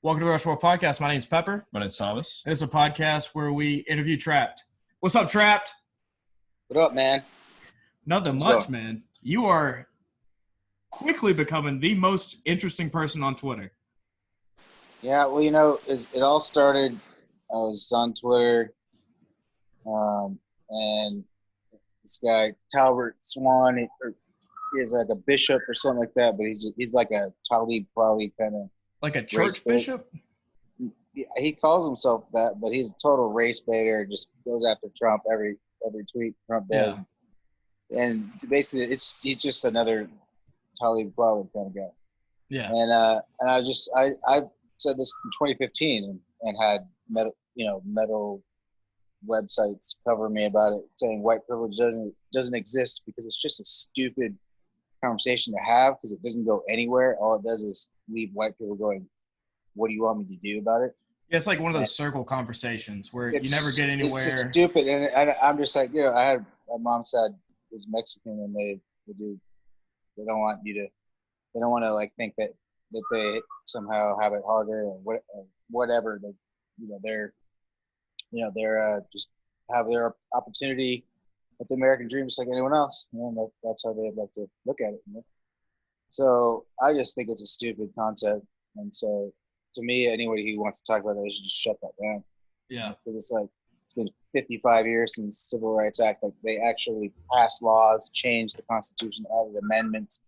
Welcome to the Rushmore Podcast. My name's Pepper. My name's Thomas. And it's a podcast where we interview Trapt. What's up, Trapt? What up, man? Nothing much, man. You are quickly becoming the most interesting person on Twitter. Yeah, well, it all started, I was on Twitter, and this guy, Talbert Swan, is like a bishop or something like that, but he's like a Talib Kweli kind of. Like a church bishop? He calls himself that, but he's a total race baiter. Just goes after Trump every tweet Trump does, and basically he's just another Talib Kweli kind of guy. Yeah. And I said this in 2015 and had metal websites cover me about it, saying white privilege doesn't exist because it's just a stupid conversation to have because it doesn't go anywhere. All it does is leave white people going, what do you want me to do about it? Yeah, it's like one of those circle conversations where you never get anywhere. It's just stupid. And I'm just like, I had my mom's side was Mexican, and they don't want to like think that they somehow have it harder or whatever. They're just have their opportunity at the American dream just like anyone else. That's how they'd like to look at it. So I just think it's a stupid concept. And so to me, anybody who wants to talk about that, they should just shut that down. Yeah. Because it's like, it's been 55 years since the Civil Rights Act. Like, they actually passed laws, changed the Constitution, added amendments.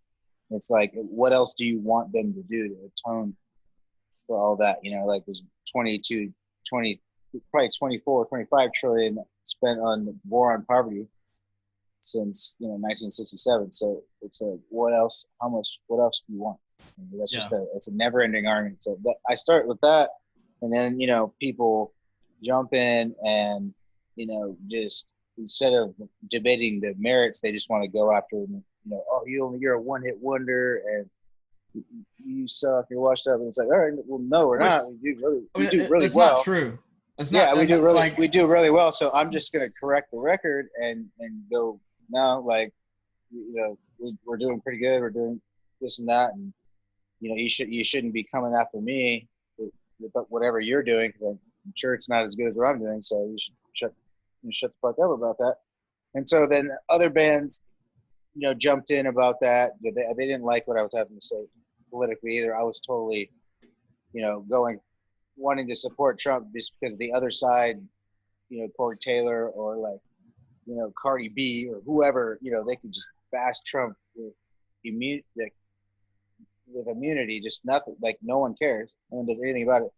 It's like, what else do you want them to do to atone for all that? Like there's 24, 25 trillion spent on the war on poverty since 1967. So it's what else do you want? That's just it's a never-ending argument. So I start with that, and then people jump in and just instead of debating the merits, they just want to go after you're a one-hit wonder and you suck, you're washed up, and it's like, all right, well, no, we're not. We do really well. That's not true. We do really well. So I'm just gonna correct the record and go now, like we're doing pretty good. We're doing this and that, and you shouldn't be coming after me with whatever you're doing, because I'm sure it's not as good as what I'm doing. So you should shut the fuck up about that. And so then other bands, jumped in about that. They didn't like what I was having to say politically either. I was totally, wanting to support Trump just because the other side, Corey Taylor or like, Cardi B or whoever, they could just bash Trump with immunity, just nothing, like no one cares. No one does anything about it.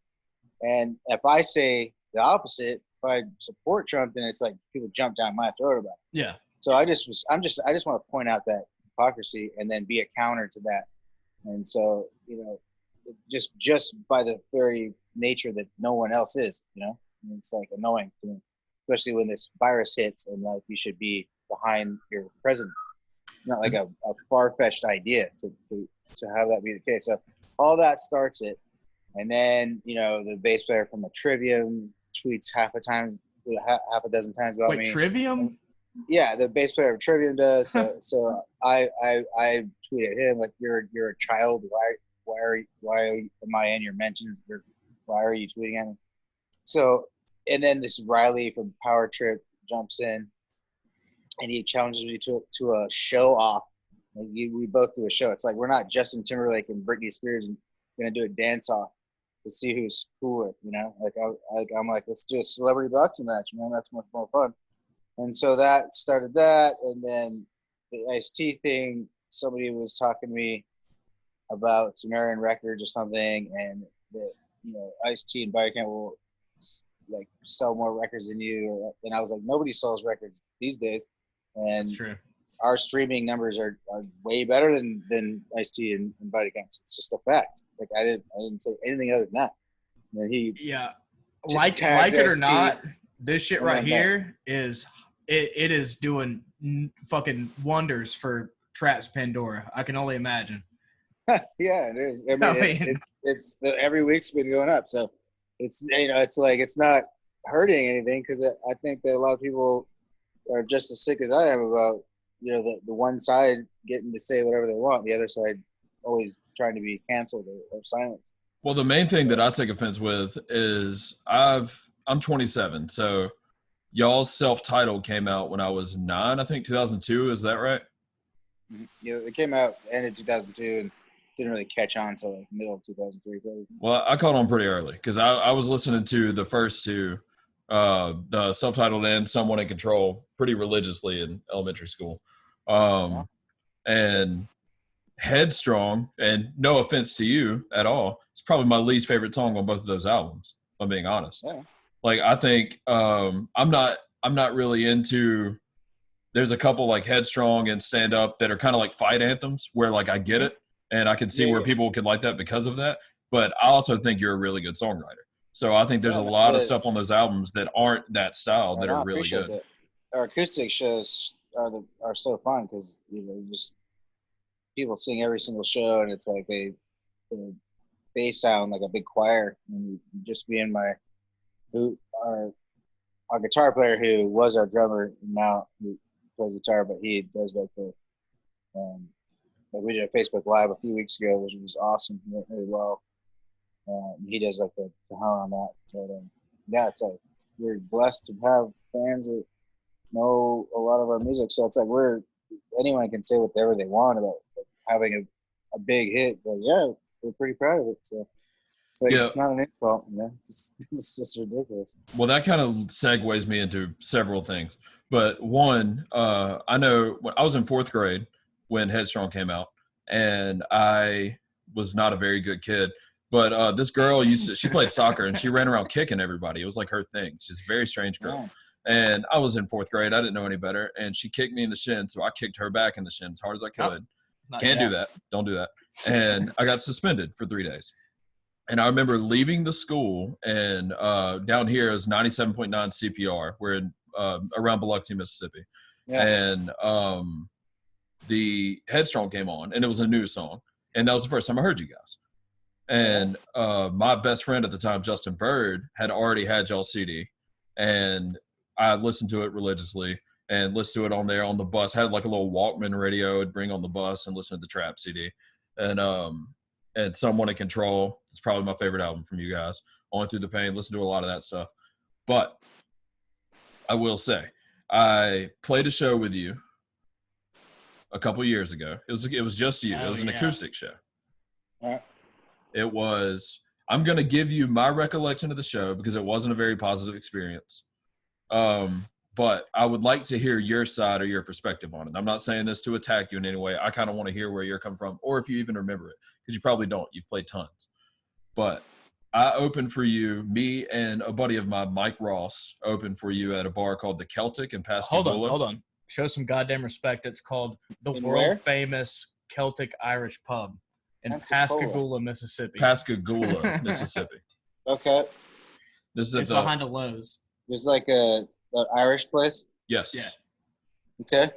And if I say the opposite, if I support Trump, then it's like people jump down my throat about it. Yeah. So I just want to point out that hypocrisy and then be a counter to that. And so, just by the very nature that no one else is, it's like annoying to me, especially when this virus hits and like you should be behind your president. It's not like a far-fetched idea to have that be the case. So all that starts it. And then, the bass player from the Trivium tweets half a dozen times about me. Wait, Trivium? Yeah, the bass player of Trivium does. So I tweeted him like, you're a child. Why am I in your mentions? Why are you tweeting at me? So, and then this Riley from Power Trip jumps in, and he challenges me to a show off. Like we both do a show. It's like we're not Justin Timberlake and Britney Spears and gonna do a dance off to see who's cooler. I'm like, let's do a celebrity boxing match, man. That's much more fun. And so that started that, and then the Ice-T thing. Somebody was talking to me about Sumerian Records or something, and that Ice-T and Body Count will like sell more records than you. And I was like, nobody sells records these days, and That's true. Our streaming numbers are way better than Ice-T and Body Count. It's just a fact. Like I didn't say anything other than that. And he like it or not, this shit right here is it is doing fucking wonders for Trapt's Pandora. I can only imagine. Yeah, it is. I mean, it's every week's been going up. So it's it's like it's not hurting anything, because I think that a lot of people are just as sick as I am about the one side getting to say whatever they want, the other side always trying to be canceled or silenced. Well, the main thing that I take offense with is I'm 27, so y'all's self-titled came out when I was 9, I think 2002. Is that right? Yeah, it came out end of 2002 and didn't really catch on until like middle of 2003. Well, I caught on pretty early because I was listening to the first two, the self-titled and Someone in Control, pretty religiously in elementary school. And Headstrong, and no offense to you at all, it's probably my least favorite song on both of those albums, if I'm being honest. Yeah. Like, I think I'm not really into – there's a couple like Headstrong and Stand Up that are kind of like fight anthems where like I get it and I can see where people could like that because of that. But I also think you're a really good songwriter. So I think there's a lot of stuff on those albums that aren't that style that are really good. That. Our acoustic shows are so fun because just people sing every single show and it's like they sound like a big choir. And just me and our guitar player who was our drummer now who plays guitar, but he does like like we did a Facebook Live a few weeks ago, which was awesome. It went really well. He does like the hum on that. But yeah, it's like we're blessed to have fans that know a lot of our music. So it's like anyone can say whatever they want about having a big hit. But yeah, we're pretty proud of it. So it's like it's not an insult, it's just ridiculous. Well, that kind of segues me into several things. But one, I know when I was in 4th grade when Headstrong came out, and I was not a very good kid. But this girl she played soccer and she ran around kicking everybody. It was like her thing. She's a very strange girl. Yeah. And I was in 4th grade. I didn't know any better. And she kicked me in the shin. So I kicked her back in the shin as hard as I could. Can't do that. Don't do that. And I got suspended for 3 days. And I remember leaving the school and down here is 97.9 CPR. We're in, around Biloxi, Mississippi. Yeah. And the Headstrong came on and it was a new song. And that was the first time I heard you guys. And my best friend at the time, Justin Bird, had already had y'all's CD. And I listened to it religiously and listened to it on there on the bus. Had like a little Walkman radio I'd bring on the bus and listen to the Trapt CD. And Someone in Control is probably my favorite album from you guys. On Through the Pain, listen to a lot of that stuff. But I will say, I played a show with you a couple years ago. It was just you. It was an acoustic show. It was, I'm going to give you my recollection of the show because it wasn't a very positive experience. But I would like to hear your side or your perspective on it. I'm not saying this to attack you in any way. I kind of want to hear where you're coming from or if you even remember it because you probably don't. You've played tons. But I opened for you, me and a buddy of mine, Mike Ross, opened for you at a bar called the Celtic in Pascagoula. Hold on. Show some goddamn respect. It's called the world-famous Celtic Irish Pub. In Pascagoula, Mississippi. Pascagoula, Mississippi. Okay. This is behind a Lowe's. There's like an Irish place? Yes. Yeah. Okay.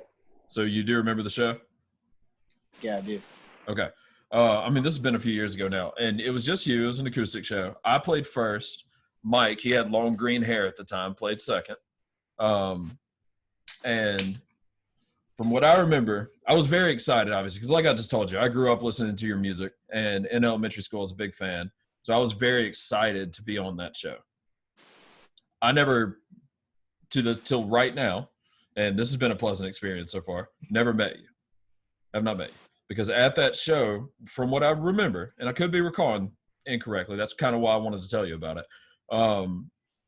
So you do remember the show? Yeah, I do. Okay. I mean, this has been a few years ago now, and it was just you. It was an acoustic show. I played first. Mike, he had long green hair at the time, played second. And from what I remember, I was very excited, obviously, because like I just told you, I grew up listening to your music, and in elementary school I was a big fan. So I was very excited to be on that show. I never, till right now, and this has been a pleasant experience so far, never met you. I've not met you. Because at that show, from what I remember, and I could be recalling incorrectly, that's kind of why I wanted to tell you about it.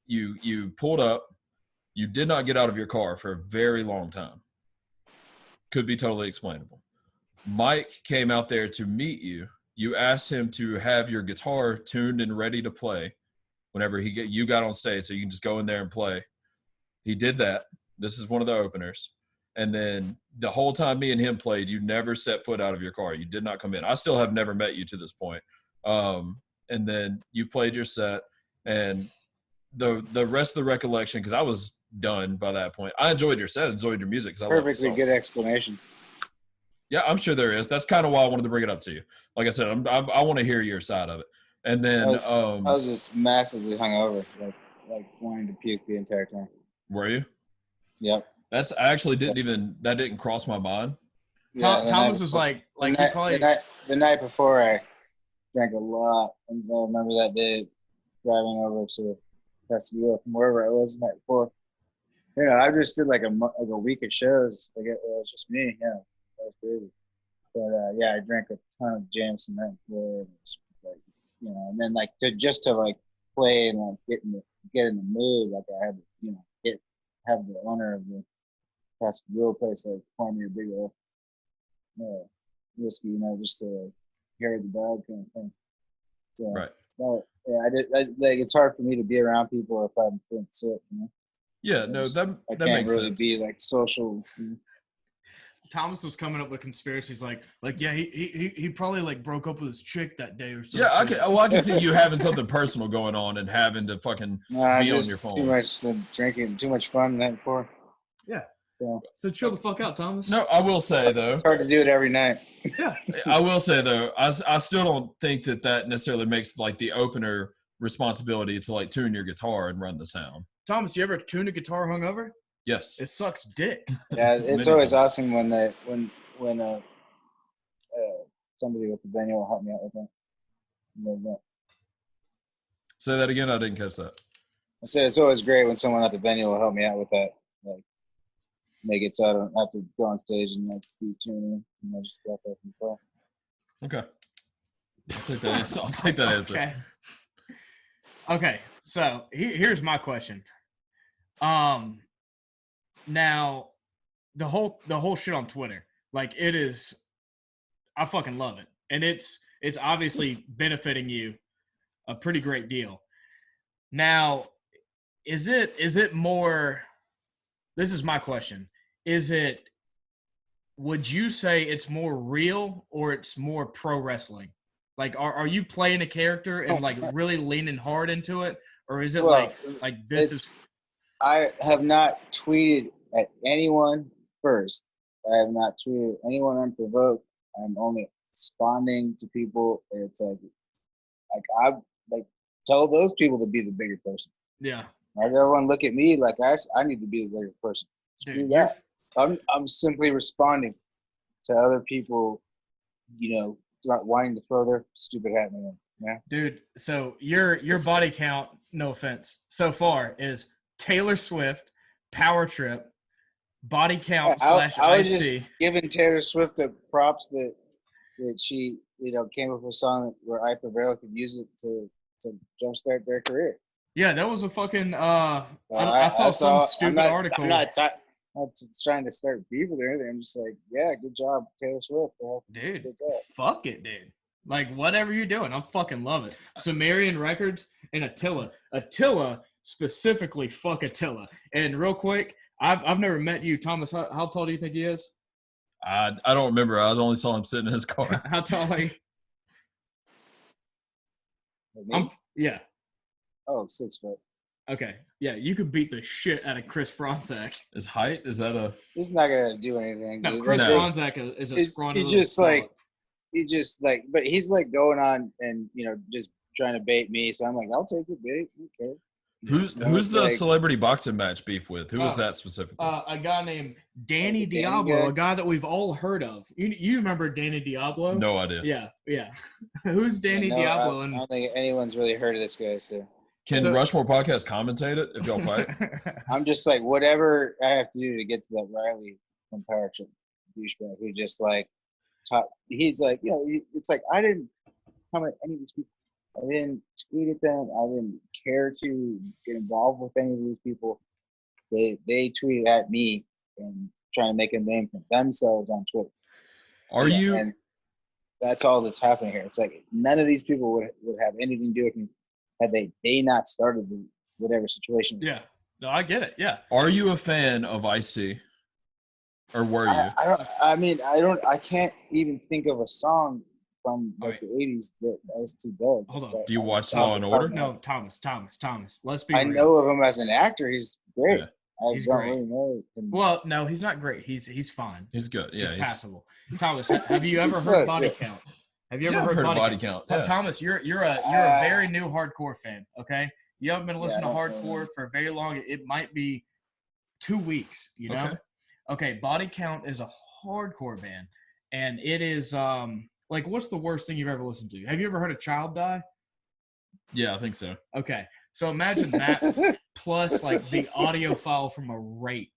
You pulled up, you did not get out of your car for a very long time. Could be totally explainable. Mike came out there to meet you. You asked him to have your guitar tuned and ready to play whenever you got on stage so you can just go in there and play. He did that. This is one of the openers. And then the whole time me and him played, you never stepped foot out of your car. You did not come in. I still have never met you to this point. And then you played your set. And the rest of the recollection, because I was done by that point. I enjoyed your set, enjoyed your music. Perfectly good explanation. Yeah, I'm sure there is. That's kind of why I wanted to bring it up to you. Like I said, I want to hear your side of it. And then I was just massively hungover, like wanting to puke the entire time. Were you? Yep. That didn't cross my mind. Yeah, Thomas was like the night before drank a lot. And so I remember that day driving over to Pascagoula from wherever I was the night before. You know, I just did like a week of shows. Like it was just me. Yeah, that was crazy. But yeah, I drank a ton of Jameson that before. Like, you know, and then like to like play and like get in the mood. Like I had to, you know, have the owner of the Pascagoula place like pour me a big old whiskey, you know, just to like, carry the dog kind of thing. So, right. Well, yeah, like it's hard for me to be around people if I'm feeling sick, you know. Yeah, no, that I that can't makes really sense. be like social. You know? Thomas was coming up with conspiracies like yeah, he probably like broke up with his chick that day or something. Yeah, I can see you having something personal going on and having to fucking be on your phone. Too much drinking, too much fun the night before. Yeah. Yeah. So chill the fuck out, Thomas. No, I will say though, it's hard to do it every night. Yeah. I will say though, I still don't think that necessarily makes like the opener responsibility to like tune your guitar and run the sound. Thomas, you ever tune a guitar hungover? Yes. It sucks dick. Yeah, it's always awesome when somebody with the venue will help me out with that. Say that again. I didn't catch that. I said it's always great when someone at the venue will help me out with that. Like, make it so I don't have to go on stage and like be tuning. You know, just go up there and play. Okay. I'll take that answer. Okay. So here's my question. Now the whole shit on Twitter, like it is, I fucking love it, and it's obviously benefiting you a pretty great deal. Now, is it more? This is my question. Would you say it's more real or it's more pro wrestling? Like, are you playing a character and like really leaning hard into it, or is it like this is? I have not tweeted at anyone first. I have not tweeted at anyone unprovoked. I'm only responding to people. It's like I like tell those people to be the bigger person. Yeah. Like everyone look at me like I need to be the bigger person. Dude, that. I'm simply responding to other people, you know, wanting to throw their stupid hat in the yeah. Dude, so your body count, no offense, so far is Taylor Swift, Power Trip, body count / I was Ice-T. just giving Taylor Swift the props that she, you know, came up with a song where I Prevail could use it to jumpstart their career. Yeah, that was a fucking I saw some stupid article. I'm not trying to start beef with or anything. I'm just like, yeah, good job, Taylor Swift. Dude, fuck it, dude. Like, whatever you're doing, I fucking love it. Sumerian Records and Attila. Attila, specifically, fuck Attila. And real quick, I've never met you, Thomas. How tall do you think he is? I don't remember. I only saw him sitting in his car. How tall are you? Yeah. Oh, 6 foot. Okay. Yeah, you could beat the shit out of Chris Franzak. His height? Is that a... He's not going to do anything. No, Chris Franzak is a scrawny but he's like going on and, you know, just trying to bait me. So I'm like, I'll take the bait. Okay. Who's the celebrity boxing match beef with? Who is that specifically? A guy named Danny Diablo, a guy that we've all heard of. You remember Danny Diablo? No idea. Yeah. Who's Danny Diablo? I don't think anyone's really heard of this guy. So can Rushmore Podcast commentate it if y'all fight? I'm just like, whatever I have to do to get to that Riley from Power Trip douchebag who just like he's like, you know, it's like I didn't comment any of these people. I didn't tweet at them. I didn't care to get involved with any of these people. They tweeted at me and trying to make a name for themselves on Twitter. And that's all that's happening here. It's like none of these people would have anything to do with me had they not started whatever situation. Yeah. No, I get it. Yeah. Are you a fan of Ice-T? Or were you? I can't even think of a song from the 80s that Ice-T does. Hold on. Do you watch Law and Order? No, Thomas. Let's be real. I know of him as an actor. He's great. Yeah. He's great. Really know him. Well, no, he's not great. He's fine. He's good. Yeah, he's passable. Thomas, have you ever heard Body Count? Have you ever heard Body Count? Yeah. Thomas, you're a very new hardcore fan. Okay, you haven't been listening to hardcore for very long. It might be 2 weeks. You know. Okay. Body Count is a hardcore band, and it is like, what's the worst thing you've ever listened to? Have you ever heard a child die? Yeah, I think so. Okay, so imagine that plus like the audio file from a rape,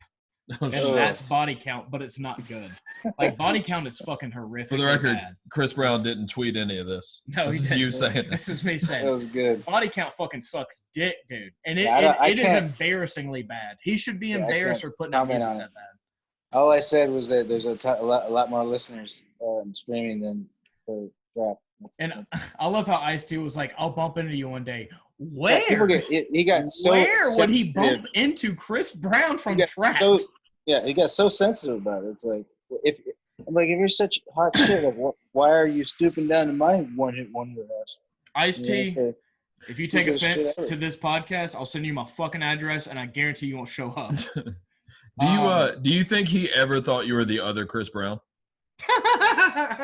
Oh, and shit. that's Body Count, but it's not good. Like Body Count is fucking horrific. For the record, bad. Chris Brown didn't tweet any of this. No, This he is didn't. you saying This this. is me saying That was good. Body Count fucking sucks dick, dude, and it is can't embarrassingly bad. He should be Yeah, I embarrassed can't for putting out comment music on that it. bad. All I said was that there's a lot more listeners streaming than for Trapt. And I love how Ice-T was like, "I'll bump into you one day." Where? Yeah, people he got so Where would he sensitive. bump into Chris Brown from He got Trapt? so- Yeah, he got so sensitive about it. It's like if you're such hot shit, like why are you stooping down to my one hit wonder? Ice-T, if you take biggest shit offense ever. to this podcast, I'll send you my fucking address, and I guarantee you won't show up. Do you think he ever thought you were the other Chris Brown?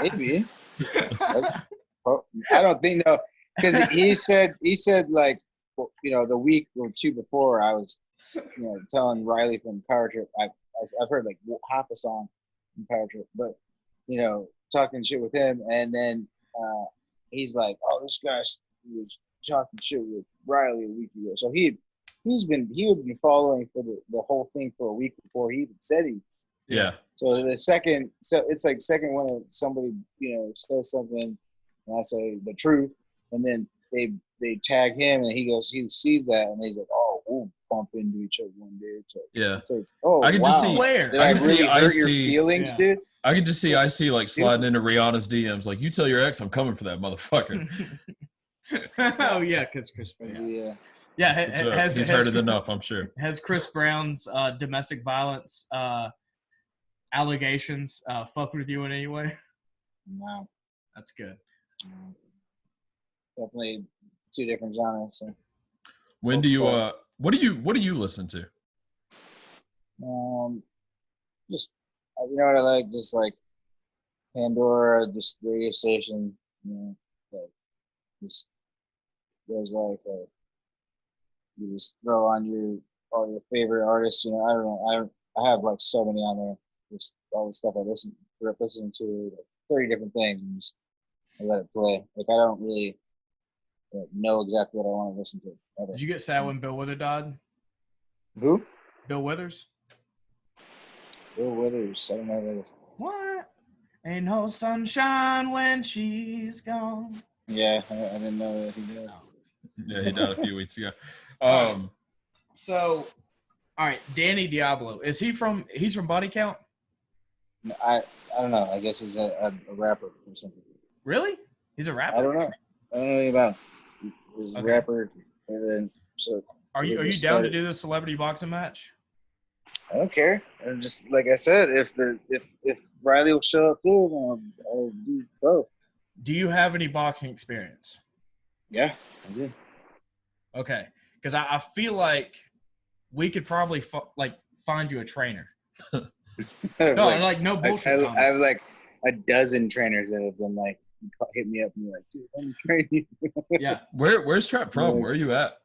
Maybe. I don't think no, because he said like the week or two before I was telling Riley from Power Trip I've heard like half a song from Power Trip, but talking shit with him, and then he's like, oh, this guy was talking shit with Riley a week ago, so he had been following for the whole thing for a week before he even said he. Yeah. So it's like second when somebody says something and I say the truth, and then they tag him and he sees that and he's like, oh, we'll bump into each other one day. It's like, Yeah. it's like, oh, I could wow. just see. Where? Did I I can really see hurt your Ice-T. feelings, Yeah. dude? I could just see Ice-T like sliding into Rihanna's DMs, like, you tell your ex I'm coming for that motherfucker. Oh yeah, because Chris Brown. Yeah. Yeah, He's heard it enough, I'm sure. Has Chris Brown's domestic violence allegations fucked with you in any way? No. That's good. Definitely two different genres. So. When do you what do you listen to? Just what I like, just like Pandora, just radio station, like just there's like you just throw on all your favorite artists. I don't know. I have like so many on there. Just all the stuff I listen to, like 30 different things, and just I let it play. Like I don't really know exactly what I want to listen to. Ever. Did you get sad when Bill Withers died? Who? Bill Withers? Bill Withers. I don't know who that is. What? Ain't no sunshine when she's gone. Yeah, I didn't know that he did. Yeah, he died a few weeks ago. So, all right, Danny Diablo. He's from Body Count? I don't know. I guess he's a rapper or something. Really? He's a rapper? I don't know. I don't know anything about him. He's a Okay. rapper, and then so. Are you just down to started- do the celebrity boxing match? I don't care. And just like I said, if Riley will show up too, then I'll do both. Do you have any boxing experience? Yeah, I do. Okay, because I feel like we could probably find you a trainer. No, like no bullshit. I have like a dozen trainers that have been like hit me up and be like, dude, let me train you. Yeah. Where's Trapt from? Where are you at?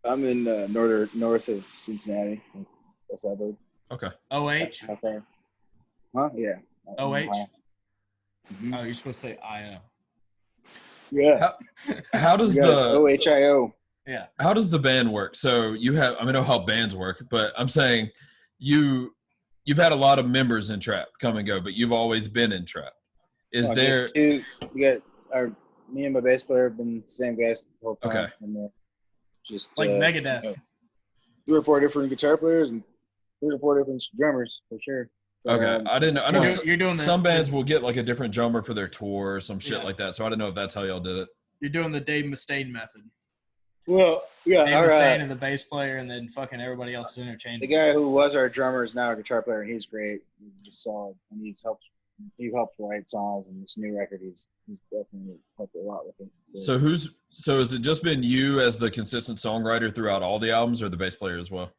I'm in north of Cincinnati, a suburb. Okay. OH? How far? Huh? Yeah. OH? Mhm. Oh, you're supposed to say IO. Yeah. How does the OHIO? Yeah. how does the band work? So you have I know how bands work, but I'm saying you've had a lot of members in Trapt come and go, but you've always been in Trapt. Is there Just two? We got me and my bass player have been the same guys the whole time. Okay. And just Like Megadeth. 3 or 4 different guitar players and 3 or 4 different drummers for sure. Okay, I didn't know. I know You're doing the, some bands will get like a different drummer for their tour or some shit Yeah. like that. So I didn't know if that's how y'all did it. You're doing the Dave Mustaine method. Well, yeah, Dave Mustaine and the bass player, and then fucking everybody else is the interchangeable. guy who was our drummer is now a guitar player, and he's great. He's solid, and he helps write songs. And this new record, he's definitely helped a lot with it. So has it just been you as the consistent songwriter throughout all the albums, or the bass player as well?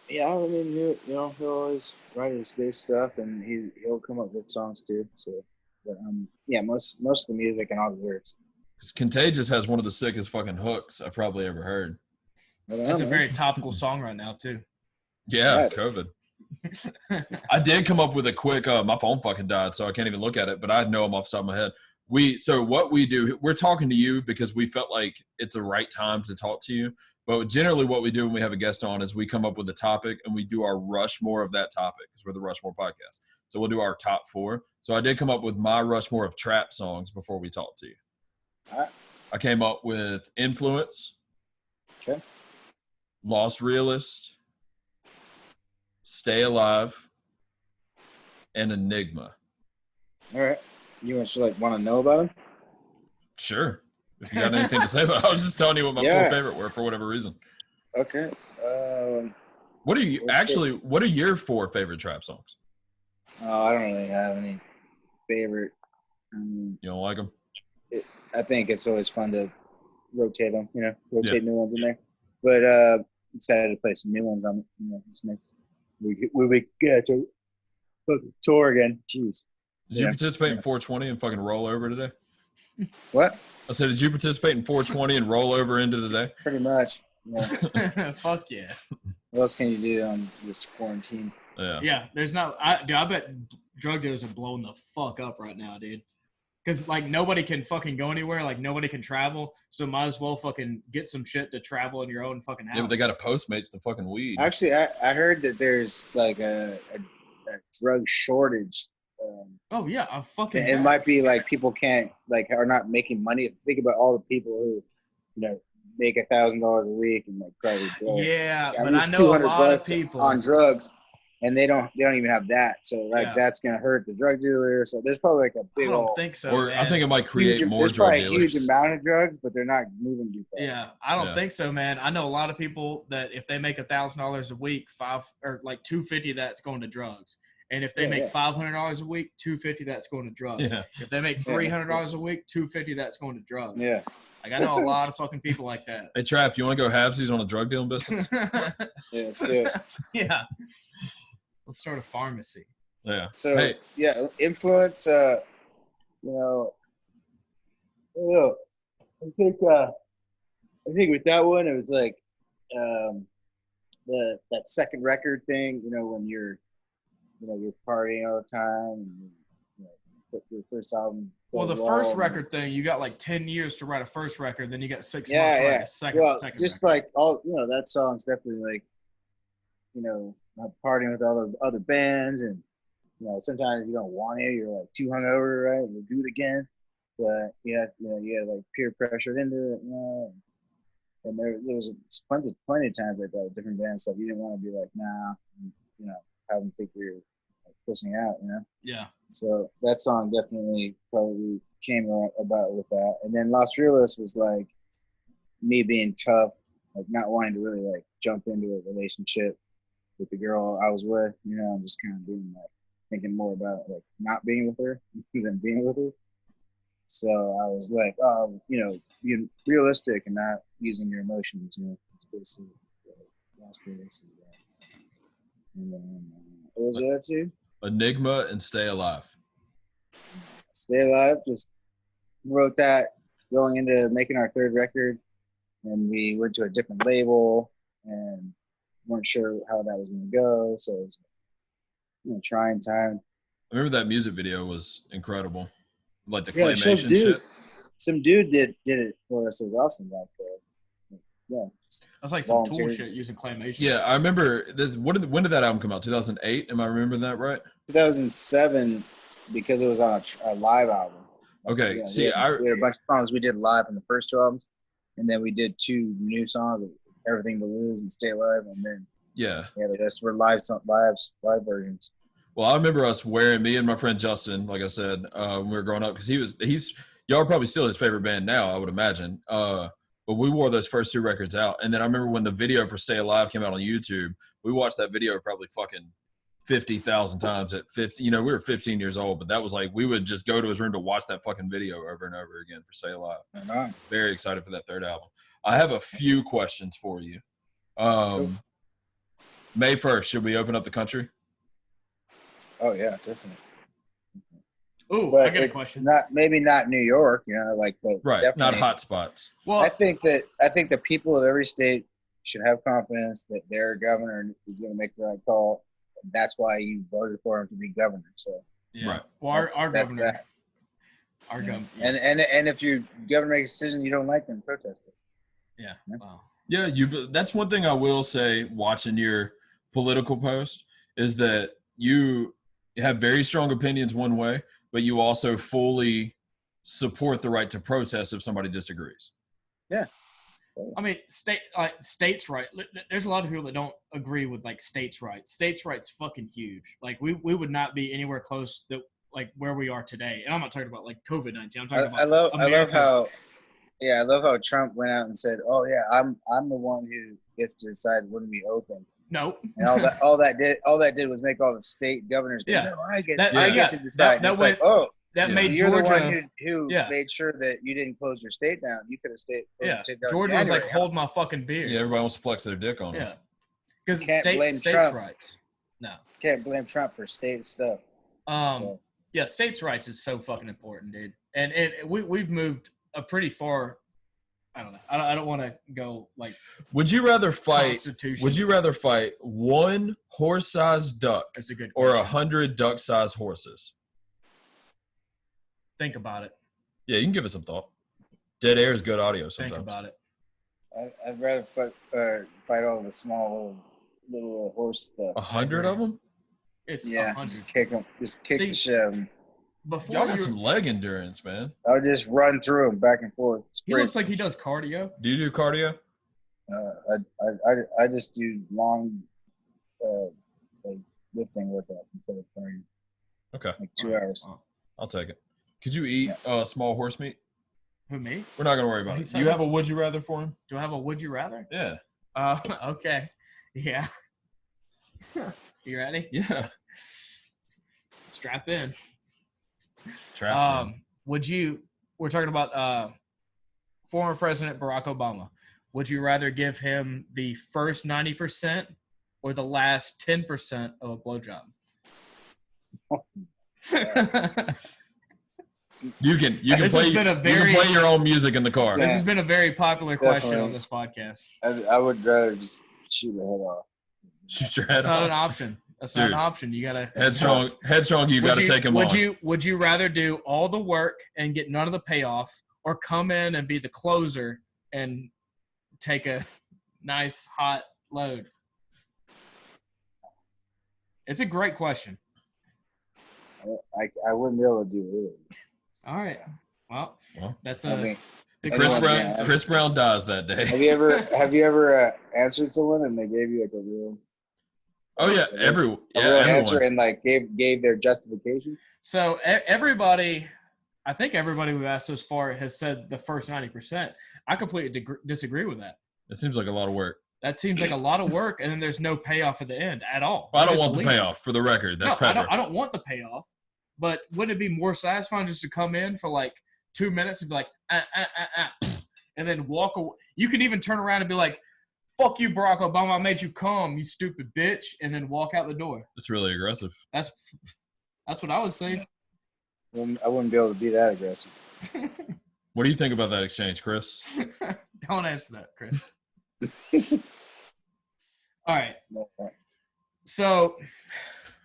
Yeah, I mean, he'll always write his bass stuff, and he'll come up with songs too. So, but yeah, most of the music and all the lyrics. Because Contagious has one of the sickest fucking hooks I've probably ever heard. I don't That's know, a man. very topical song right now, too. Yeah, Yeah. COVID. I did come up with a quick. My phone fucking died, so I can't even look at it. But I know them off the top of my head. So what we do, we're talking to you because we felt like it's the right time to talk to you. But generally, what we do when we have a guest on is we come up with a topic and we do our Rushmore of that topic. Because we're the Rushmore podcast, so we'll do our top 4. So I did come up with my Rushmore of Trapt songs before we talked to you. All right. I came up with Influence, Okay. Lost Realist, Stay Alive, and Enigma. All right. You want to know about them? Sure. If you got anything to say about it, I was just telling you what my 4 favorite were for whatever reason. Okay. What are your 4 favorite Trapt songs? Oh, I don't really have any favorite. You don't like them? I think it's always fun to rotate them, new ones in there. But excited to play some new ones on this next week. We get to tour again. Jeez. Did you participate in 420 and fucking roll over today? What? I said, did you participate in 420 and roll over into the day? Pretty much. Yeah. Fuck yeah. What else can you do on this quarantine? Yeah. There's not. I bet drug dealers are blowing the fuck up right now, dude. Because like nobody can fucking go anywhere, like nobody can travel, so might as well fucking get some shit to travel in your own fucking house. Yeah, but they got a Postmates the fucking weed. Actually, I heard that there's like a drug shortage. Oh yeah, I fucking. It might be like people can't are not making money. Think about all the people who, make $1,000 a week and probably blow but I know a lot of people on drugs, and they don't even have that. So that's gonna hurt the drug dealer. So there's probably a big. I don't think so. Or man. I think it might create more there's drug probably dealers. A huge amount of drugs, but they're not moving too fast. Yeah, I don't think so, man. I know a lot of people that if they make $1,000 a week, $250 that's going to drugs. And if they make $500 a week, $250 that's going to drugs. Yeah. If they make $300 a week, $250 that's going to drugs. Yeah. Like I know a lot of fucking people like that. Hey, Trapt, you want to go halvesies on a drug dealing business? Yeah, let's do it. Yeah. Let's start a pharmacy. Yeah. So influence. I think with that one, it was like that second record thing. When you're partying all the time. And, put your first album. Well, the first record thing, you got like 10 years to write a first record, then you got 6 months to write a second. Well, second just record. like all, that song's definitely like, partying with all the other bands, and sometimes you don't want to. You're like too hungover, right? And you do it again, but you have like peer pressure into it, And there was plenty of times like that with different bands stuff. You didn't want to be like, nah, have them think you're pushing out, Yeah. So that song definitely probably came about with that. And then Lost Realist was like me being tough, like not wanting to really like jump into a relationship with the girl I was with. I'm just kind of being like thinking more about like not being with her than being with her. So I was like, being realistic and not using your emotions. It's basically Lost Realist as well. And then what was that too? Enigma and Stay Alive. Stay Alive, just wrote that going into making our third record, and we went to a different label and weren't sure how that was going to go. So it was trying time. I remember that music video was incredible, like the claymation dude, shit. Some dude did it for us. It was awesome back there. That's like some Tool shit using claymation. Yeah, I remember. When did that album come out? 2008. Am I remembering that right? 2007, because it was on a live album. Okay. We had a bunch of songs we did live on the first 2 albums, and then we did 2 new songs, Everything to Lose and Stay Alive, and then the rest were live versions. Well, I remember me and my friend Justin, like I said, when we were growing up, because y'all are probably still his favorite band now, I would imagine. But we wore those first 2 records out. And then I remember when the video for Stay Alive came out on YouTube, we watched that video probably fucking 50,000 times at 50. We were 15 years old, but that was like, we would just go to his room to watch that fucking video over and over again for Stay Alive. Right. Very excited for that third album. I have a few questions for you. May 1st, should we open up the country? Oh, yeah, definitely. Ooh, I got a question. Maybe not New York, but right, not hot spots. Well, I think the people of every state should have confidence that their governor is going to make the right call that's why you voted for him to be governor. So Yeah. Right. Well, our that's governor. that. Our Yeah. governor. And if your governor makes a decision you don't like, then protest it. Yeah. Wow. Yeah, that's one thing I will say watching your political post is that you have very strong opinions one way, but you also fully support the right to protest if somebody disagrees. Yeah. I mean, states' right. There's a lot of people that don't agree with like states' rights. States' rights fucking huge. Like we would not be anywhere close to like where we are today. And I'm not talking about like COVID-19. I'm talking about I love America. I love how Trump went out and said, "Oh yeah, I'm the one who gets to decide when we open." Nope. And all that did was make all the state governors go, Yeah. "No, I get Yeah. to decide." That It's went- like, oh, That made you're Georgia. the one who Yeah. made sure that you didn't close your state down. You could have stayed. Yeah. Stayed down in Georgia was like, January. hold my fucking beer. Yeah, everybody wants to flex their dick on them. Yeah. Because Can't blame states' Trump. rights. No. Can't blame Trump for state stuff. Yeah, states' rights is so fucking important, dude. And we've moved a pretty far. I don't know. I don't want to go like. Would you rather fight? Constitution. Would you rather fight one horse-sized duck That's a good or question. 100 duck-sized horses? Think about it. Yeah, you can give it some thought. Dead air is good audio sometimes. Think about it. I'd rather fight all the small little horse stuff. 100 of them? It's Yeah, 100. just kick them. Just kick See, the shit out of them. Before Y'all got you, some leg endurance, man. I would just run through them back and forth. he sprint. looks like he does cardio. Do you do cardio? I just do long, like lifting workouts instead of cardio. Okay, Like 2 hours. I'll take it. Could you eat small horse meat? Who, me? We're not going to worry about it. Do you have a would you rather for him? Do I have a would you rather? Yeah. Okay. Yeah. You ready? Yeah. Strap in. Trapt. We're talking about former President Barack Obama. Would you rather give him the first 90% or the last 10% of a blowjob? You can This play has been a you very- can play your own music in the car. This has been a very popular question Definitely. on this podcast. I would rather just shoot the head off. Shoot your head That's not an off. option. That's not an Dude. option. You gotta Headstrong. You got to take him on. Would you rather do all the work and get none of the payoff, or come in and be the closer and take a nice hot load? It's a great question. I wouldn't be able to do it. All right. Well, that's I a think, big Chris Anyone Brown. can. Chris Brown dies that day. have you ever answered someone and they gave you like a real Oh yeah, everyone. Yeah, real answer everyone. and like gave their justification? So everybody, I think everybody we've asked this far has said the first 90%. I completely disagree with that. It seems like a lot of work. That seems like a lot of work, and then there's no payoff at the end at all. I don't Just want the leave. payoff, for the record. That's No, pepper. I don't want the payoff. But wouldn't it be more satisfying just to come in for like 2 minutes and be like, and then walk away? You could even turn around and be like, fuck you, Barack Obama, I made you come, you stupid bitch, and then walk out the door. It's really aggressive. That's what I would say. I wouldn't be able to be that aggressive. What do you think about that exchange, Chris? Don't answer that, Chris. All right. So,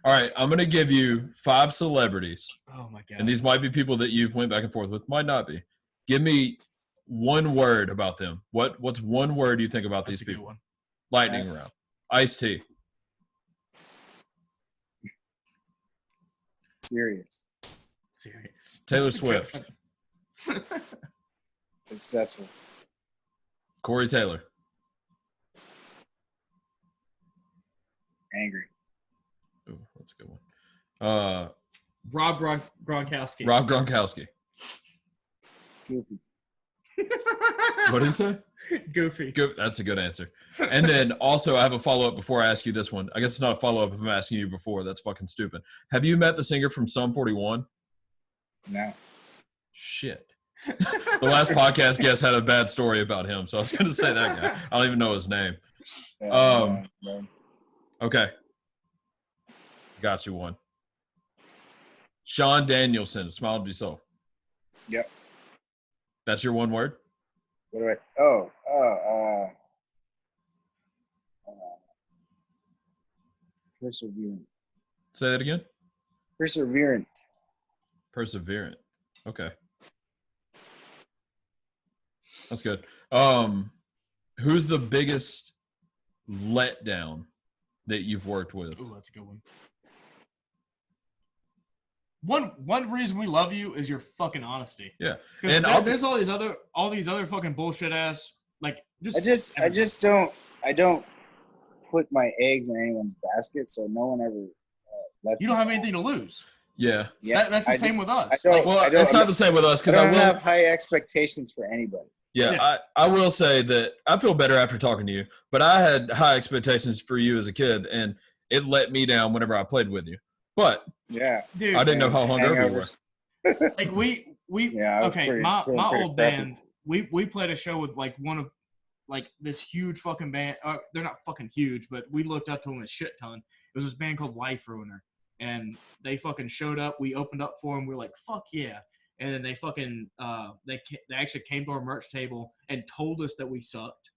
All right, I'm going to give you 5 celebrities, oh my God. and these might be people that you've went back and forth with, might not be. Give me one word about them. What's one word you think about That's these a good people? one. Lightning round. Ice-T. Serious. Serious. Taylor Swift. Successful. Corey Taylor. Angry. Ooh, that's a good one. Rob Gronkowski. Rob Gronkowski. Goofy. What did he say? Goofy. Good. That's a good answer. And then also, I have a follow-up before I ask you this one. I guess it's not a follow-up if I'm asking you before. That's fucking stupid. Have you met the singer from Sum 41? No. Shit. The last podcast guest had a bad story about him, so I was going to say that guy. I don't even know his name. No. Okay. Got you one. Sean Danielson, Smile to Be So. Yep. That's your one word? What do I? Perseverant. Say that again. Perseverant. Perseverant. Okay. That's good. Who's the biggest letdown that you've worked with? Ooh, that's a good one. One reason we love you is your fucking honesty. Yeah. And And there's all these other fucking bullshit ass I don't put my eggs in anyone's basket, so no one ever lets you me don't have down. anything to lose. yeah. That's the same with us. Well, it's not the same with us because I don't have high expectations for anybody. Yeah, I will say that I feel better after talking to you, but I had high expectations for you as a kid, and it let me down whenever I played with you. But yeah, dude, I didn't know how hungover you were. Like my old band, we played a show with like one of like this huge fucking band. They're not fucking huge, but we looked up to them a shit ton. It was this band called Life Ruiner, and they fucking showed up. We opened up for them. We were like, fuck yeah. And then they fucking they actually came to our merch table and told us that we sucked.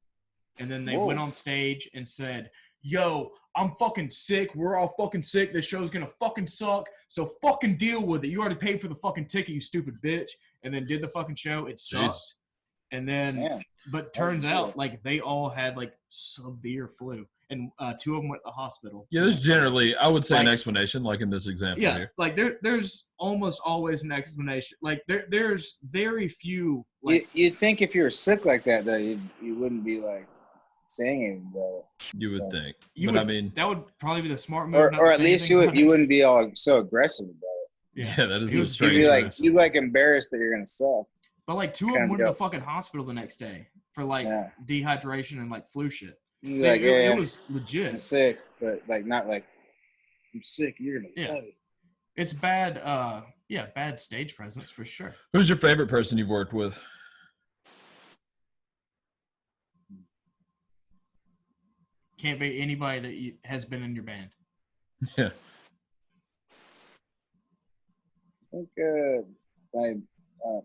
And then they went on stage and said, yo, I'm fucking sick. We're all fucking sick. This show's gonna fucking suck. So fucking deal with it. You already paid for the fucking ticket, you stupid bitch. And then did the fucking show. It sucked. Jesus. And then, but turns out like they all had like severe flu. And two of them went to the hospital. Yeah, there's generally, I would say, an explanation, like in this example here. Like there's almost always an explanation. Like there's very few. Like, you'd think if you were sick like that, though, you wouldn't be like saying anything about it. You would think, I mean, that would probably be the smart move. Or at least you wouldn't be all so aggressive about it. Yeah, that is a strange. You'd be like embarrassed that you're gonna suck. But like two of them went to the fucking hospital the next day for like dehydration and like flu shit. So like, it was legit. I'm sick, but like not like I'm sick. You're gonna love it. It's bad. Bad stage presence for sure. Who's your favorite person you've worked with? Can't be anybody that has been in your band. Yeah. I think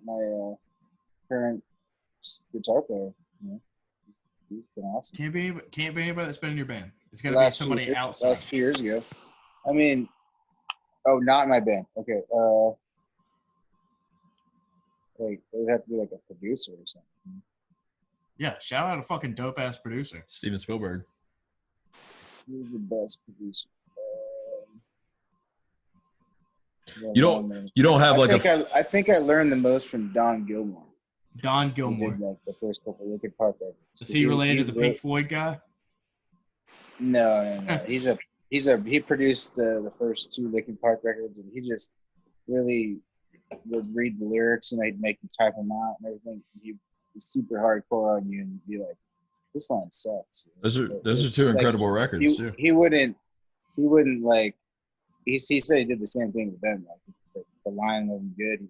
my current guitar player. He's been awesome. Can't be anybody that's been in your band. It's got to be somebody outside. Last few years ago. I mean, not in my band. Okay. Like it would have to be like a producer or something. Yeah, shout out a fucking dope ass producer, Steven Spielberg. He's the best producer. You don't have I think I learned the most from Don Gilmore. Don Gilmore. He did like the first couple of Linkin Park records. Is he related to the Pink Floyd guy? No. He produced the first two Linkin Park records, and he just really would read the lyrics and I'd make you type them out and everything. He'd be super hardcore on you and be like, "This line sucks." Those are two incredible records too. He wouldn't like. He said he did the same thing with them. Like if the line wasn't good,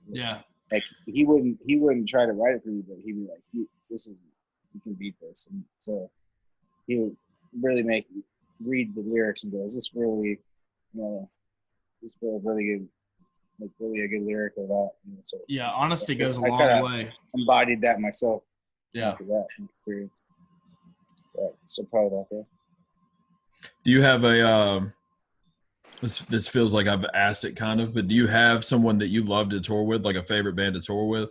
Yeah. Like he wouldn't try to write it for you, but he'd be like, you can beat this. And so he would really make you read the lyrics and go, is this really, this really good, like really a good lyric or not? So yeah, honesty goes a long way. Embodied that myself. Yeah. After that experience. So proud of that. Do you have a this feels like I've asked it kind of, but do you have someone that you love to tour with, like a favorite band to tour with?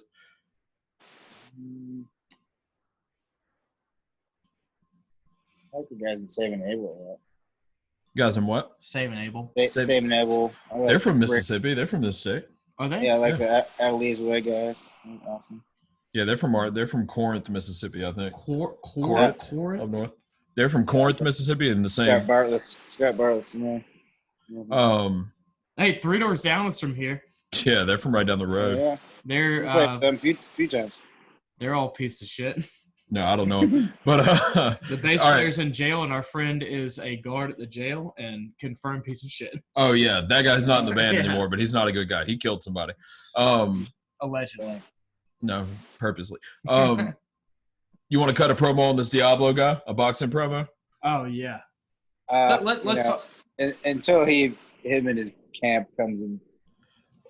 I like the guys in Saving Abel. Guys in what? Saving Abel. Saving Abel. They're from Mississippi. They're from this state. Are they? Yeah, I like the Adelaide's Way guys. Awesome. Yeah, they're from Corinth, Mississippi, I think. Corinth? Up north. They're from Corinth, Mississippi, and the same. Scott Bartlett's in there. Hey, 3 doors down is from here. Yeah, they're from right down the road. Yeah. They're them few times. They're all pieces of shit. No, I don't know. But the bass player's in jail, and our friend is a guard at the jail and confirmed piece of shit. Oh yeah, that guy's not in the band anymore, but he's not a good guy. He killed somebody. Allegedly. No, purposely. You want to cut a promo on this Diablo guy? A boxing promo? Oh yeah. Let's until him and his camp comes and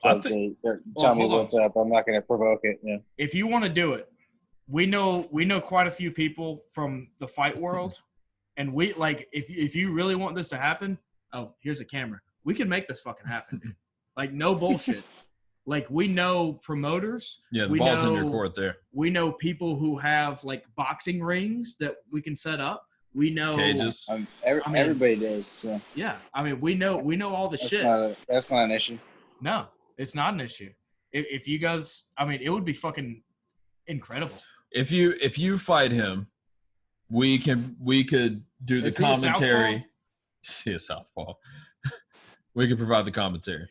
tell me what's up. I'm not going to provoke it. Yeah. If you want to do it, we know quite a few people from the fight world And we like if you really want this to happen, oh, here's a camera. We can make this fucking happen, dude. Like no bullshit. Like we know promoters. Yeah, the we ball's know, in your court there. We know people who have like boxing rings that we can set up. We know cages. Everybody does. So. Yeah, I mean we know all the shit. That's not an issue. No, it's not an issue. If you guys, I mean, it would be fucking incredible. If you fight him, we could do the commentary. See a southpaw. We could provide the commentary.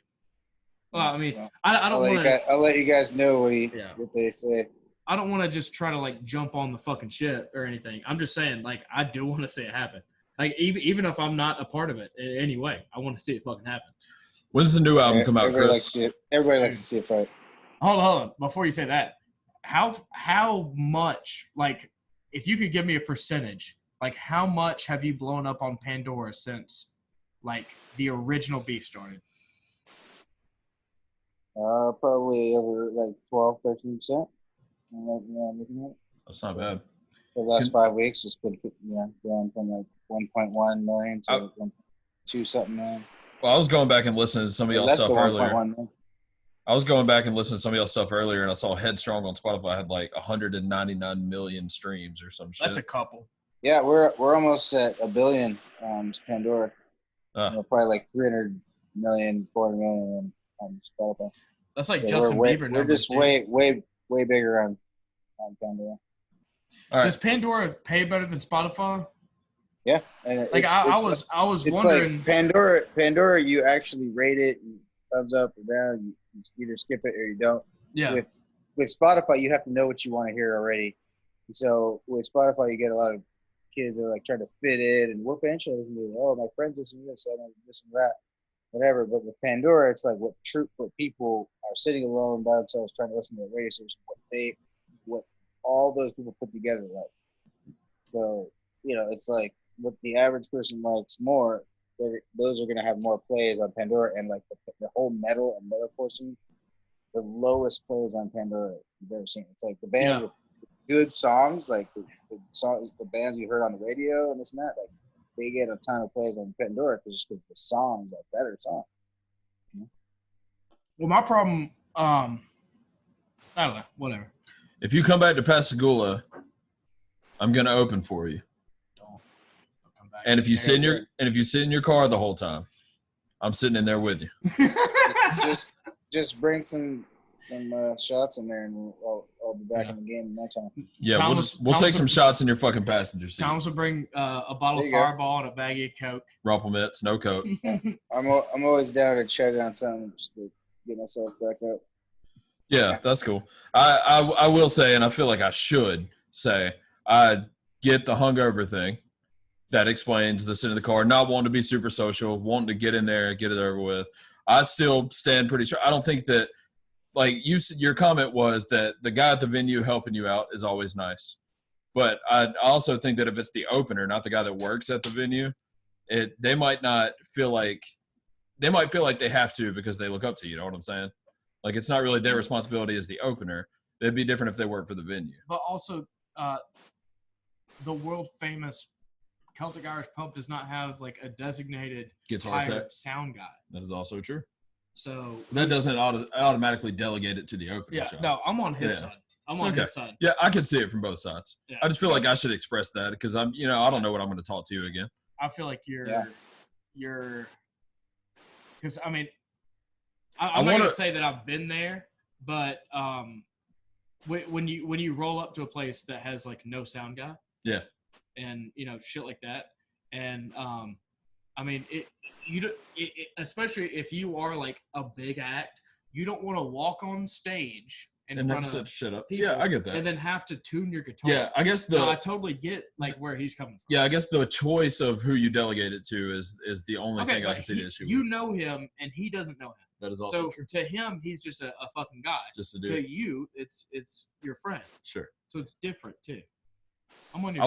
Well, I mean, I don't want to. I'll let you guys know what they say. I don't want to just try to like jump on the fucking shit or anything. I'm just saying, like, I do want to see it happen. Like, even if I'm not a part of it in any way, I want to see it fucking happen. When's the new album come out, Chris? Everybody likes to see it fight. Hold on. Before you say that, how much, like, if you could give me a percentage, like, how much have you blown up on Pandora since, like, the original beef started? Probably over like 12-13%. That's not bad. For the last 5 weeks, it's been going from like 1.1 million to 1.2 something million. Well, I was going back and listening to some of y'all's stuff earlier. I was going back and listening to some of y'all's stuff earlier, and I saw Headstrong on Spotify had like 199 million streams or some shit. That's a couple. Yeah, we're almost at 1 billion. Pandora. Probably like 300 million, 400 million on Spotify. That's like Justin Bieber. We're just way bigger on Pandora. All right. Does Pandora pay better than Spotify? Yeah, and like I was wondering. Like Pandora, you actually rate it, and thumbs up or down. You either skip it or you don't. Yeah. With Spotify, you have to know what you want to hear already. So with Spotify, you get a lot of kids that are like trying to fit in, and what band should I listen to? Oh, my friends listen to this, so I don't listen to that, whatever. But with Pandora, it's like what people are sitting alone by themselves trying to listen to a radio station, what all those people put together, like. So it's like what the average person likes more. Those are gonna have more plays on Pandora, and like the whole metal and metalcore scene, the lowest plays on Pandora you've ever seen. It's like the band with good songs, like the bands you heard on the radio and this and that, like they get a ton of plays on Pandora just because the songs are better songs. Well, my problem, I don't know, whatever. If you come back to Pascagoula, I'm gonna open for you. Don't come back. And if you sit in your car the whole time, I'm sitting in there with you. just bring some shots in there, and I'll be back in the game in no time. Yeah, we'll take some shots in your fucking passenger seat. Thomas will bring a bottle of Fireball and a baggie of Coke. Rumple mitts, no Coke. I'm always down to chug on something just to get myself back up. Yeah, that's cool. I will say, and I feel like I should say, I get the hungover thing. That explains the sit in the car, not wanting to be super social, wanting to get in there, get it over with. I still stand pretty sure. I don't think that, like your comment was that the guy at the venue helping you out is always nice. But I also think that if it's the opener, not the guy that works at the venue, they might feel like they have to because they look up to you. You know what I'm saying? Like it's not really their responsibility as the opener. It'd be different if they work for the venue. But also, the world famous Celtic Irish Pub does not have like a designated guitar tech sound guy. That is also true. So that doesn't automatically delegate it to the opener. Yeah, no, I'm on his side. I'm on his side. Yeah, I could see it from both sides. Yeah. I just feel like I should express that because I don't know what I'm going to talk to you again. I feel like you're because I mean, I'm not going to say that I've been there, but when you roll up to a place that has like no sound guy, and shit like that, and I mean especially if you are like a big act, you don't want to walk on stage in front of shit up. People, yeah, I get that. And then have to tune your guitar. Yeah, I guess I totally get like where he's coming from. Yeah, I guess the choice of who you delegate it to is the only thing I can see the issue. You know him, and he doesn't know him. That is also true. To him, he's just a fucking guy. Just a dude. To you, it's your friend. Sure. So it's different too. I'm on your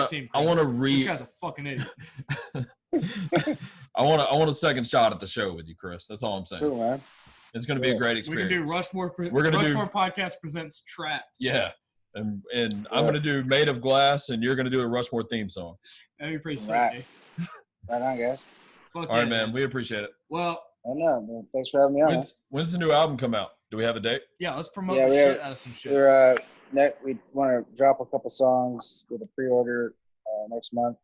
team. I want to read. This guy's a fucking idiot. I want a second shot at the show with you, Chris. That's all I'm saying. Cool, man. It's going to be a great experience. We can do Rushmore. Rushmore podcast presents Trapt. Yeah, and I'm gonna do Made of Glass, and you're gonna do a Rushmore theme song. That'd be pretty sick. Right. Dude. Right on, guys. Fuck All right, yeah, man. We appreciate it. Well, I know, man. Thanks for having me on. When's the new album come out? Do we have a date? yeah, let's promote Yeah, the we shit have- out of some shit. We want to drop a couple songs with a pre-order next month,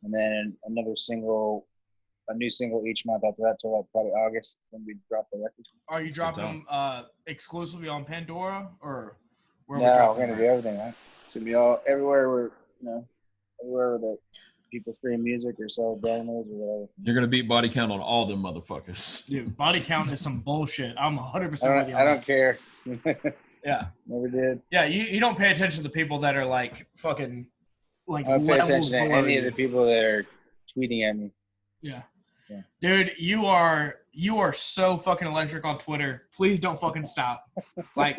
and then a new single each month after that, till like probably August when we drop the record. Are you dropping time. them exclusively on Pandora or where No, we we're dropping gonna them? do everything, man. It's gonna be all everywhere that people stream music or sell downloads or whatever. You're gonna beat body count on all them motherfuckers. Dude, body count is some bullshit. I'm 100% with you. I don't care. Yeah. Never did. Yeah, you don't pay attention to the people that are like fucking like I don't pay levels attention to below any you. of the people that are tweeting at me. Yeah. Yeah. Dude, you are so fucking electric on Twitter. Please don't fucking stop. Like,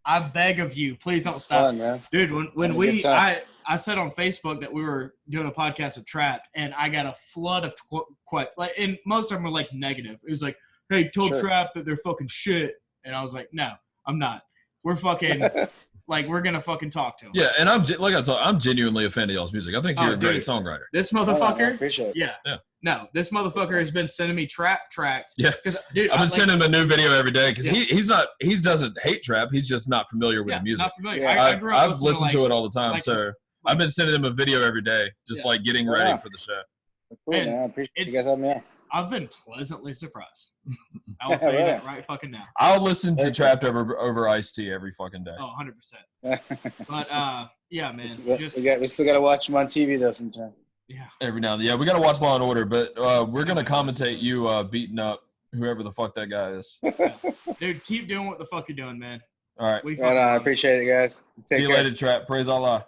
I beg of you, please don't It's stop. fun, man. Dude, when Have a good time. I said on Facebook that we were doing a podcast with Trapt, and I got a flood of and most of them were like negative. It was like, hey, tell Sure. Trapt that they're fucking shit. And I was like, no, I'm not. We're fucking like, we're gonna fucking talk to him. Yeah, and I'm genuinely a fan of y'all's music. I think you're a great dude. songwriter. This I motherfucker. appreciate it. Yeah. Yeah. No, this motherfucker has been sending me Trapt tracks. Yeah. Because, dude, I've been sending him a new video every day because Yeah. he doesn't hate trap. He's just not familiar with the music. not familiar. Yeah. I grew up I've listening listened to it all the time, like- so I've been sending him a video every day, just Yeah. like getting Wow. ready for the show. Cool, And man. I appreciate you it's- guys having me on. I've been pleasantly surprised. I will tell you that right fucking now. I'll listen to Very Trapped over Ice-T every fucking day. Oh, 100%. But yeah, man. Just we still gotta watch them on TV though sometime. yeah. Every now and then. Yeah, we got to watch Law and Order, but we're going to commentate you beating up whoever the fuck that guy is. Dude, keep doing what the fuck you're doing, man. All right. We Right fucking on. I love it. appreciate it, guys. See Take you care. later, Trap. Praise Allah.